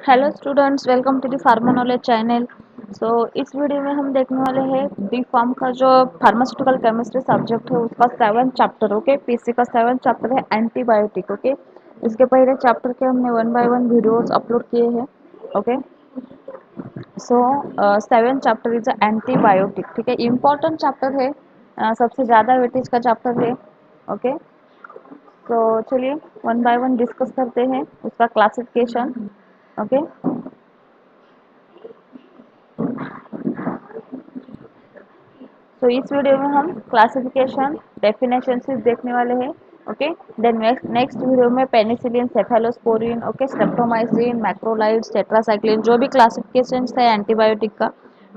Hello students, welcome to the pharma knowledge channel. So इस video में हम देखने वाले हैं बी फार्म का जो फार्मास्यूटिकल केमिस्ट्री सब्जेक्ट है उसका 7th चैप्टर। ओके, पीसी का 7th चैप्टर है एंटीबायोटिक। ओके, इसके पहले चैप्टर के हमने 1 बाय 1 वीडियोस अपलोड किए हैं। Okay, so 7th chapter is antibiotic. ठीक है, इम्पॉर्टेंट चैप्टर है, सबसे ज़्यादा वेटेज का चैप्टर है। ओके, तो चलिए 1 बाय 1 डिस्कस करते हैं उसका क्लासिफिकेशन। ओके, तो इस वीडियो में हम क्लासिफिकेशन डेफिनेशन से देखने वाले हैं। ओके, देन नेक्स्ट वीडियो में penicillin, cephalosporin, okay, streptomycin, macrolides, tetracycline, जो भी क्लासिफिकेशन है एंटीबायोटिक का।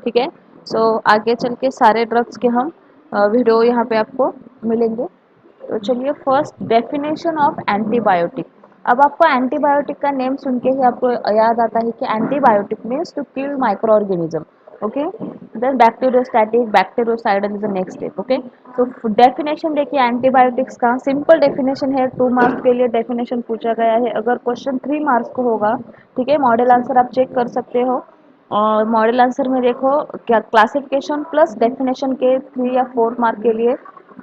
ठीक है, सो आगे चल के सारे ड्रग्स के हम वीडियो यहाँ पे आपको मिलेंगे। तो चलिए फर्स्ट डेफिनेशन ऑफ एंटीबायोटिक। अब आपको एंटीबायोटिक का नेम सुन के ही आपको याद आता है कि antibiotic means to kill micro organism. Okay, then bacteriostatic, bactericidal is the next step. Okay, तो डेफिनेशन देखिए एंटीबायोटिक्स का, सिंपल डेफिनेशन है। 2 मार्क्स के लिए डेफिनेशन पूछा गया है। अगर क्वेश्चन 3 मार्क्स को होगा, ठीक है, मॉडल आंसर आप चेक कर सकते हो। और मॉडल आंसर में देखो क्या क्लासिफिकेशन प्लस डेफिनेशन के 3 या 4 मार्क के लिए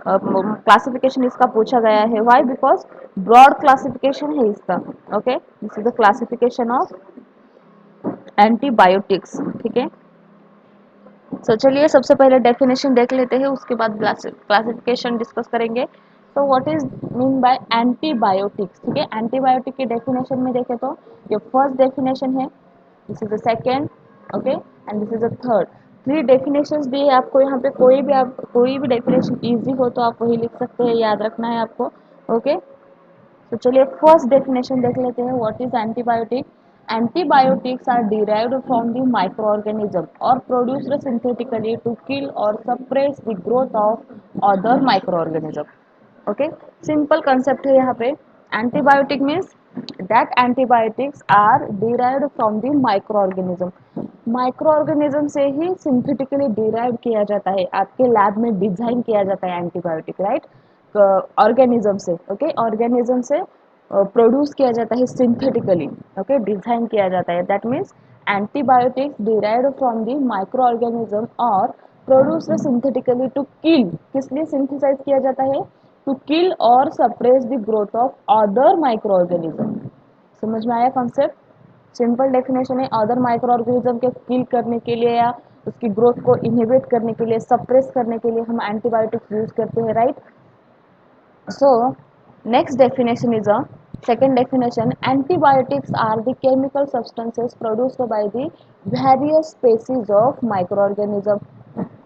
क्लासिफिकेशन इसका पूछा गया है। व्हाई? बिकॉज ब्रॉड क्लासिफिकेशन है इसका। Okay, this is the classification of antibiotics. ठीक है, सो चलिए सबसे पहले डेफिनेशन देख लेते हैं, उसके बाद क्लासिफिकेशन डिस्कस करेंगे। तो what is mean by antibiotics? ठीक है, एंटीबायोटिक के डेफिनेशन में देखें तो ये फर्स्ट डेफिनेशन है, this is the second, okay, and this is the third. 3 definitions दी है आपको यहाँ पे। कोई भी डेफिनेशन इजी हो तो आप वही लिख सकते हैं, याद रखना है आपको। ओके, तो चलिए फर्स्ट डेफिनेशन देख लेते हैं, what is antibiotic. Antibiotics are derived from the micro organism और प्रोड्यूस्ड सिंथेटिकली टू किल और suppress the growth of other micro organism. Okay, simple concept है यहाँ पे। Antibiotic means that antibiotics are derived from the micro organism. Micro organism से ही synthetically derive किया जाता है, आपके लैब में डिजाइन किया जाता है एंटीबायोटिक, राइट? ऑर्गेनिज्म से, ओके, ऑर्गेनिज्म से प्रोड्यूस किया जाता है सिंथेटिकली। ओके, डिजाइन किया जाता है, that means antibiotics derived from the micro organism और प्रोड्यूस्ड सिंथेटिकली टू किल। किस लिए सिंथेसाइज किया जाता है? टू किल और suppress the growth of other micro organism. समझ में आया कॉन्सेप्ट? सिंपल डेफिनेशन है, अदर माइक्रो ऑर्गेनिज्म के किल करने के लिए या उसकी ग्रोथ को इनहिबिट करने के लिए, सप्रेस करने के लिए हम एंटीबायोटिक्स यूज करते हैं, right? So, next definition is a second definition. Antibiotics are the chemical substances produced by the various species of microorganism.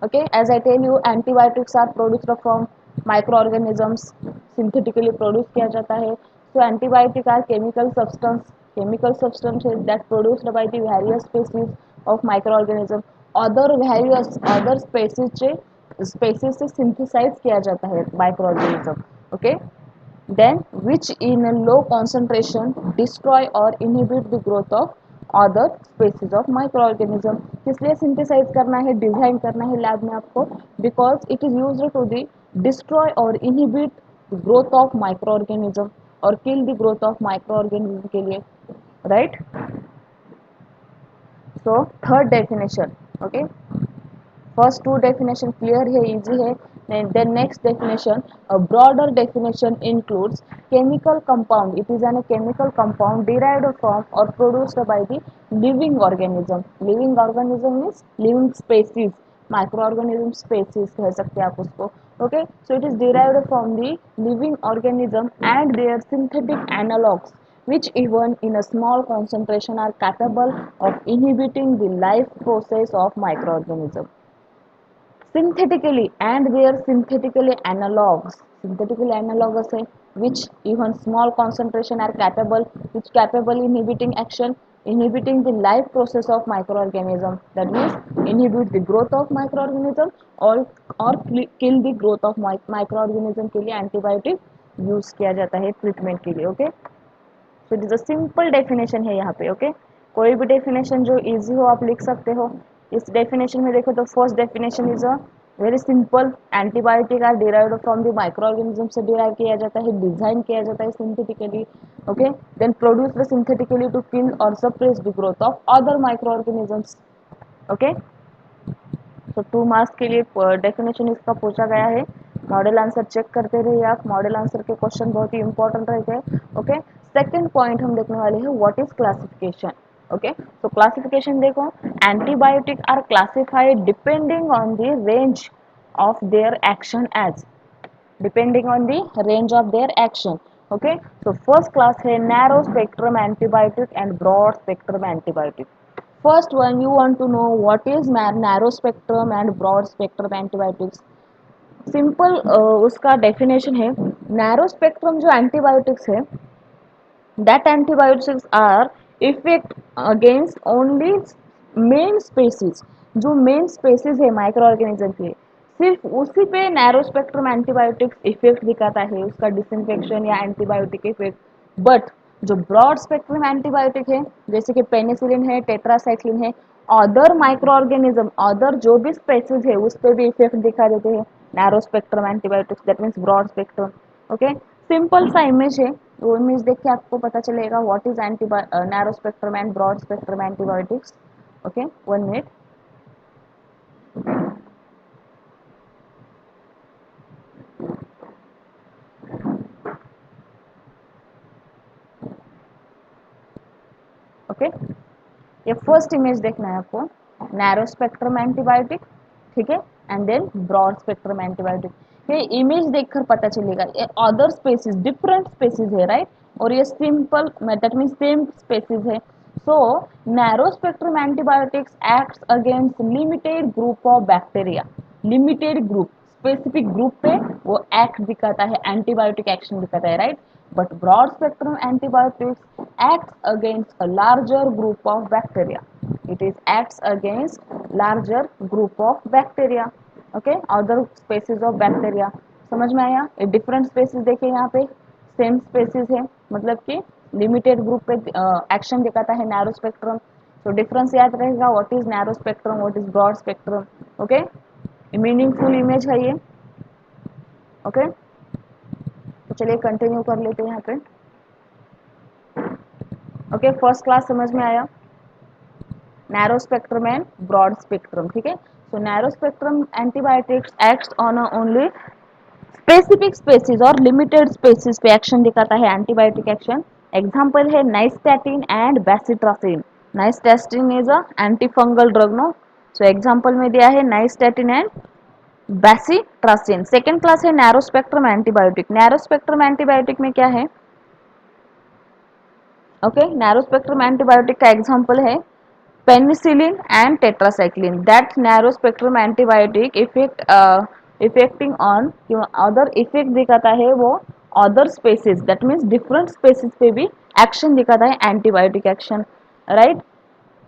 Okay, as I tell you, antibiotics are produced from microorganisms, synthetically produced किया जाता है. So, antibiotics are chemical substances that produced by the various species of microorganism. other species से synthesize किया जाता है microorganism. Okay, then which in a low concentration destroy or inhibit the growth of other species of microorganism. किस लिए synthesize करना है, design करना है लैब में आपको? because it is used to the destroy or inhibit the growth of microorganism और kill the growth of microorganism के लिए, right? So third definition, okay, first 2 definition clear है, easy है. Then next definition, a broader definition includes chemical compound. It is a chemical compound derived from or produced by the living organism. Living organism means living species, microorganism species कह सकते हैं आप उसको. Okay, so it is derived from the living organism and their synthetic analogues, which even in a small concentration are capable of inhibiting the life process of microorganism. Synthetically and their synthetically analogous है, which even small concentration are capable inhibiting action, inhibiting the life process of microorganism, that means inhibit the growth of microorganism or kill the growth of microorganism के लिए antibiotic use किया जाता है treatment के लिए. Okay, so it is a simple definition है यहाँ पे. ओके, कोई भी डेफिनेशन जो इजी हो आप लिख सकते हो. इस डेफिनेशन में देखो तो first definition is a very simple, antibiotic are derived from the micro organism से डिराइव किया जाता है, डिजाइन किया जाता है synthetically, okay, then produced synthetically to kill और suppress the growth of other micro organisms, okay. तो 2 मार्क्स के लिए डेफिनेशन इसका पूछा गया है। मॉडल आंसर चेक करते रहिए आप, मॉडल आंसर के क्वेश्चन बहुत ही इंपॉर्टेंट रहते हैं, ओके। सेकंड पॉइंट हम देखने वाले हैं, व्हाट इज क्लासिफिकेशन, ओके। तो क्लासिफिकेशन देखो, antibiotic are classified depending on the range of their action as, depending on the range of their action, okay। so first class है narrow spectrum antibiotic and broad spectrum antibiotic। first one you want to know what is narrow spectrum and broad spectrum antibiotics। Simple उसका definition है, narrow spectrum जो antibiotics है, that antibiotics are effect against only main species, जो main species है micro organism के, सिर्फ उसी पे नैरो स्पेक्ट्रम एंटीबायोटिक्स इफेक्ट दिखाता है, उसका डिसइंफेक्शन या एंटीबायोटिक इफेक्ट। बट जो ब्रॉड स्पेक्ट्रम एंटीबायोटिक है, जैसे कि पेनिसिलिन है, टेट्रासाइक्लिन है, अदर माइक्रो ऑर्गेनिज्म, अदर जो भी स्पेसीज है उस पर भी इफेक्ट दिखा देते हैं narrow spectrum antibiotics, that means broad spectrum, okay. Simple सा इमेज है, वो इमेज देख के आपको पता चलेगा what is narrow spectrum and broad spectrum antibiotics, okay. 1 minute, okay. ये फर्स्ट इमेज देखना है आपको, नैरो स्पेक्ट्रम एंटीबायोटिक, ठीक है, and then broad spectrum antibiotic. ये इमेज देखकर पता चलेगा ये अदर स्पेसिस, डिफरेंट स्पेसिस है, राइट, और ये simple, that mean same spaces है। So narrow spectrum antibiotics acts against limited group of bacteria, limited group, specific group पे वो एक्ट दिखाता है, एंटीबायोटिक एक्शन दिखाता है, right. but broad spectrum antibiotics acts against a larger group of bacteria, it is acts against larger group of bacteria, okay, other species of bacteria। समझ में आया, ये डिफरेंट स्पेसीज देखिए, यहाँ पे सेम स्पेसीज है, मतलब कि लिमिटेड ग्रुप पे एक्शन दिखाता है नैरो स्पेक्ट्रम। तो डिफरेंस याद रहेगा, what is narrow spectrum, what is broad spectrum, okay. Meaningful image है ये, ओके। तो चलिए कंटिन्यू कर लेते हैं यहाँ पे, ओके। फर्स्ट क्लास समझ में आया, narrow spectrum and broad spectrum, ठीक है। So narrow spectrum antibiotics acts on only specific species और लिमिटेड स्पेसिस पे एक्शन दिखाता है एंटीबायोटिक एक्शन। एग्जांपल है nystatin and bacitracin. Nystatin is a anti fungal drug, no. So example में दिया है nystatin and bacitracin. Second class है narrow spectrum antibiotic. Narrow spectrum antibiotic में क्या है, ओके, नैरो स्पेक्ट्रम एंटीबायोटिक का एग्जांपल है penicillin and tetracycline. That narrow spectrum antibiotic affecting on other effect दिखाता है वो other species, that means different species पे भी एक्शन दिखाता है एंटीबायोटिक एक्शन, राइट।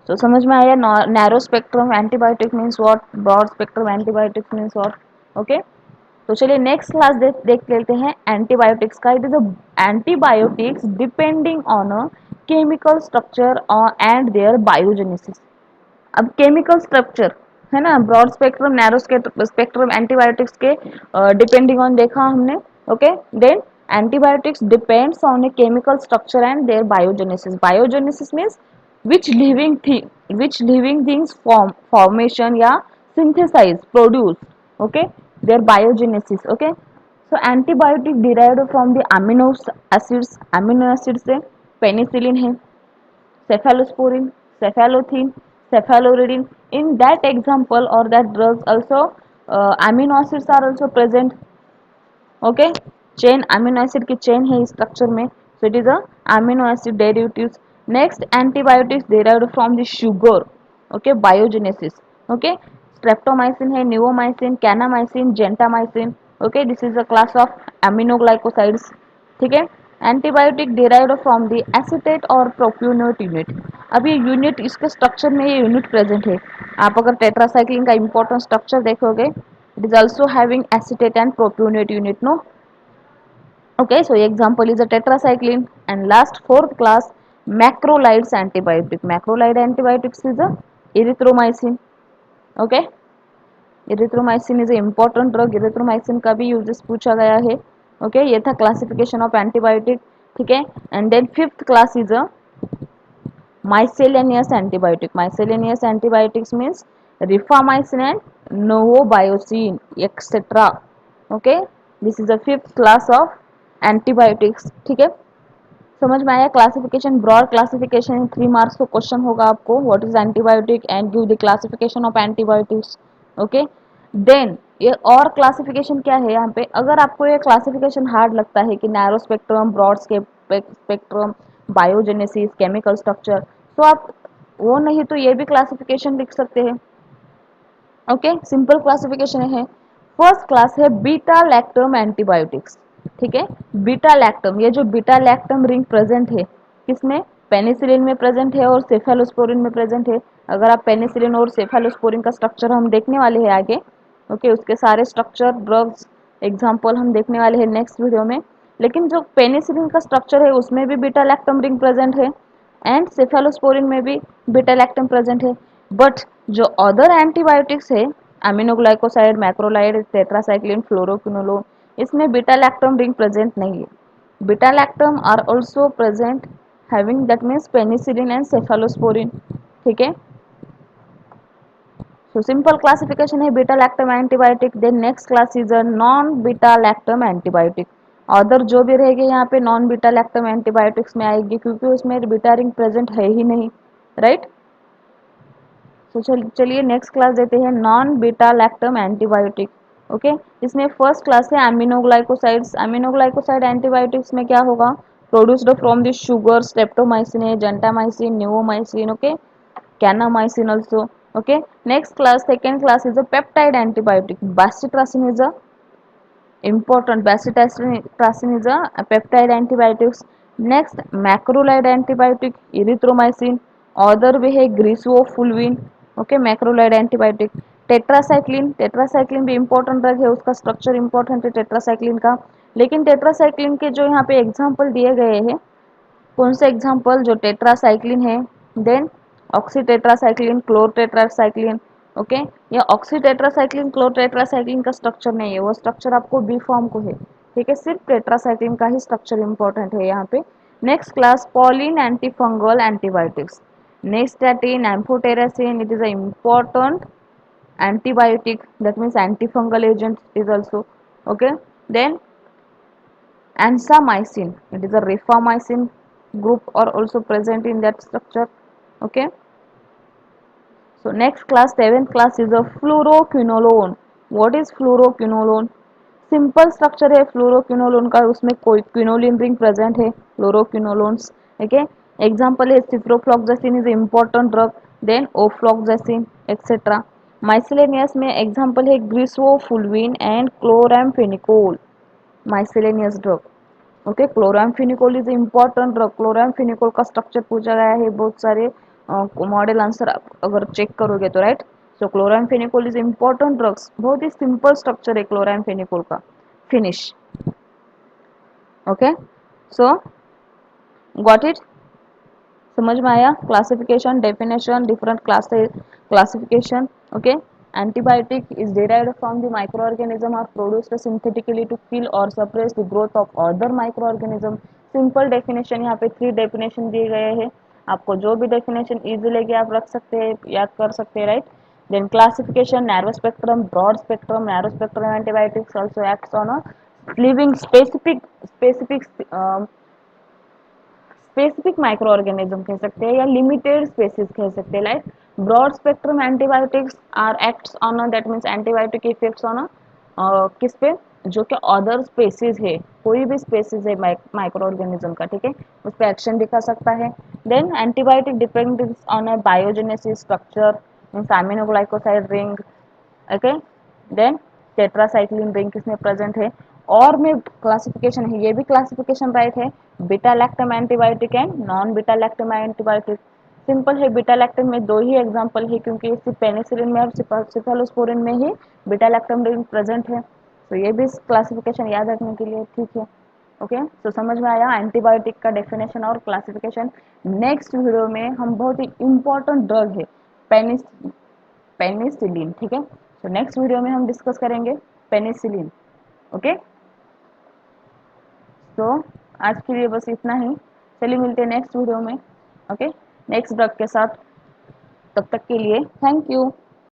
तो समझ में आया, narrow spectrum antibiotic means what, broad spectrum antibiotic means what, okay. तो चलिए नेक्स्ट क्लास देख लेते हैं एंटीबायोटिक्स का। It is antibiotics depending on a chemical structure and their biogenesis. अब केमिकल स्ट्रक्चर है ना, broad spectrum narrow spectrum antibiotics के डिपेंडिंग ऑन देखा हमने, okay. Then antibiotics depends on a chemical structure and their biogenesis. Biogenesis means which living things formation या synthesize produce, okay, their biogenesis, okay. So antibiotic derived from the acids, amino acid से penicillin है, cephalosporin, cephalothene, cephaloridin. In that example or that drugs also amino acids are also present. Okay, chain amino acid की chain है इस structure में, so it is a amino acid derivatives. Next, antibiotics derived from the sugar. Okay, biogenesis. Okay, streptomycin है, neomycin, kanamycin, gentamicin. Okay, this is a class of aminoglycosides. ठीक है। Antibiotic derived from the acetate और प्रोप्यूनेट unit. अब ये unit, इसके structure में ये unit present है। आप अगर टेट्रासाइक्लिन का इंपॉर्टेंट स्ट्रक्चर देखोगे, it is also having acetate and propionate unit, no. Okay, so example is a tetracycline. And last, fourth class, macrolides antibiotic. Macrolide antibiotics is a erythromycin, okay. Erythromycin is a important drug, erythromycin का भी uses पूछा गया है। Okay, ये था classification of antibiotic, ठीक है। And then fifth class is a miscellaneous antibiotic. Miscellaneous antibiotics means rifamycin and novobiocin, etc. Okay, this is the fifth class of antibiotics, ठीक है। समझ में आया। क्लासिफिकेशन, ब्रॉड क्लासिफिकेशन, 3 मार्क्स का क्वेश्चन होगा आपको, what is antibiotic and give the classification of antibiotics. Okay, then ये और क्लासिफिकेशन क्या है यहाँ पे, अगर आपको ये क्लासिफिकेशन हार्ड लगता है कि narrow spectrum, broad spectrum, biogenesis, chemical structure, तो आप वो नहीं तो ये भी क्लासिफिकेशन लिख सकते हैं। ओके, सिंपल क्लासिफिकेशन है। फर्स्ट क्लास है बीटा लैक्टम एंटीबायोटिक्स, ठीक है। बीटा लैक्टम, ये जो बीटा लैक्टम रिंग प्रेजेंट है किसमें, पेनिसिलिन में प्रेजेंट है और सेफेलोस्पोरिन में प्रेजेंट है। अगर आप पेनिसिलिन और सेफेलोस्पोरिन का स्ट्रक्चर हम देखने वाले हैं आगे, ओके, उसके सारे स्ट्रक्चर, ड्रग्स, एग्जाम्पल हम देखने वाले हैं नेक्स्ट वीडियो में। लेकिन जो पेनिसिलिन का स्ट्रक्चर है उसमें भी बीटा लैक्टम रिंग प्रेजेंट है एंड सेफेलोस्पोरिन में भी बीटा लैक्टम प्रेजेंट है। बट जो अदर एंटीबायोटिक्स है, अमीनोग्लाइकोसाइड, मैक्रोलाइड, टेट्रासाइक्लिन, फ्लोरोक्विनोलोन, इसमें बीटा लैक्टम रिंग प्रेजेंट नहीं है। Beta lactam are also present having, that means penicillin and cephalosporin, ठीक है। So simple classification है beta lactam antibiotic. Then next class is a non beta lactam antibiotic. Other जो भी रहेगी यहाँ पे नॉन बीटा लैक्टम एंटीबायोटिक्स में आएगी, क्योंकि उसमें बीटा रिंग प्रेजेंट है ही नहीं, राइट। तो चलिए नेक्स्ट क्लास देते हैं non beta lactam antibiotic. Okay, इसमें फर्स्ट क्लास है अमीनोग्लाइकोसाइड्स। अमीनोग्लाइकोसाइड एंटीबायोटिक्स में क्या होगा, produced from the sugar, streptomycin है, gentamicin, neomycin, okay, canamycin also. Okay, next class, second class is a peptide antibiotic. Bacitracin is a important, bacitracin is a peptide antibiotics. Next, macrolide antibiotic, erythromycin, other भी है griseofulvin, okay, macrolide antibiotic. Tetracycline, tetracycline भी important drug है, उसका structure important है tetracycline का। लेकिन tetracycline के जो यहाँ पे एग्जांपल दिए गए हैं, कौन से एग्जाम्पल, जो टेट्रासाइक्लिन है, देन ऑक्सीटेट्रासाइक्लिन, क्लोरटेट्रासाइक्लिन, ओके। ये ऑक्सीटेट्रासाइक्लिन, क्लोरटेट्रासाइक्लिन का स्ट्रक्चर नहीं है, वो स्ट्रक्चर आपको बी फॉर्म को है, ठीक है। सिर्फ टेट्रासाइक्लिन का ही स्ट्रक्चर इंपॉर्टेंट है यहाँ पे। Next class polyene antifungal antibiotics, nystatin, amphotericin, it is a important antibiotic, that means antifungal agent is also, okay. Then ansamycin, it is a rifamycin group are also present in that structure, okay. So next class, seventh class is a fluoroquinolone. What is fluoroquinolone? Simple structure है fluoroquinolone का, उसमें कोई quinoline ring present है, fluoroquinolones, okay. Example है ciprofloxacin is important drug, then ofloxacin, etcetera. Miscellaneous में example है griseofulvin and chloramphenicol, miscellaneous drug, okay. Chloramphenicol is important drug, chloramphenicol का structure पूछा गया है बहुत सारे मॉडल आंसर अगर चेक करोगे तो, right. So chloramphenicol is important drugs, बहुत ही सिंपल स्ट्रक्चर है क्लोरामफेनिकोल का, finish, okay. So got it, समझ में आया। Classification, definition, different classes, classification, okay. Antibiotic is derived from the microorganism are produced synthetically to kill or suppress the growth of other microorganism. Simple definition, यहाँ पे 3 definition दिए गए हैं, आपको जो भी डेफिनेशन इजी लगे आप रख सकते हैं, याद कर सकते हैं, right. Then classification, narrow spectrum, broad spectrum, narrow spectrum antibiotics also acts on a living specific specific micro organism कह सकते हैं या लिमिटेड स्पेसिस कह सकते हैं, like broad spectrum antibiotics are acts on, that means antibiotic effects on किस पे, जो कि अदर स्पेसिस है, कोई भी स्पेसिस है माइक्रो ऑर्गेनिज्म का, ठीक है, उस पर एक्शन दिखा सकता है। Then antibiotic depends on a biogenesis structure, means aminoglycoside ring, okay. Then tetracycline ring किसमें प्रेजेंट है, और में क्लासिफिकेशन है, ये भी क्लासिफिकेशन राइट है, beta lactam antibiotic and non beta lactam antibiotic. Simple है, बीटा लैक्टम में 2 ही एग्जांपल है, क्योंकि सिर्फ पेनिसिलिन में और सिफेलोस्पोरिन में ही बीटा लैक्टम रिंग प्रेजेंट है, तो ये भी क्लासिफिकेशन याद रखने के लिए ठीक है, ओके। तो समझ में आया एंटीबायोटिक का डेफिनेशन और क्लासिफिकेशन। नेक्स्ट वीडियो में हम बहुत ही इंपॉर्टेंट ड्रग है पेनिस पेनिसिलिन, ठीक है, तो नेक्स्ट वीडियो में हम डिस्कस करेंगे पेनिसिलिन। ओके, तो आज के लिए बस इतना ही। चलिए मिलते हैं नेक्स्ट वीडियो में। ओके, नेक्स्ट ड्रग के साथ। तब तक के लिए थैंक यू।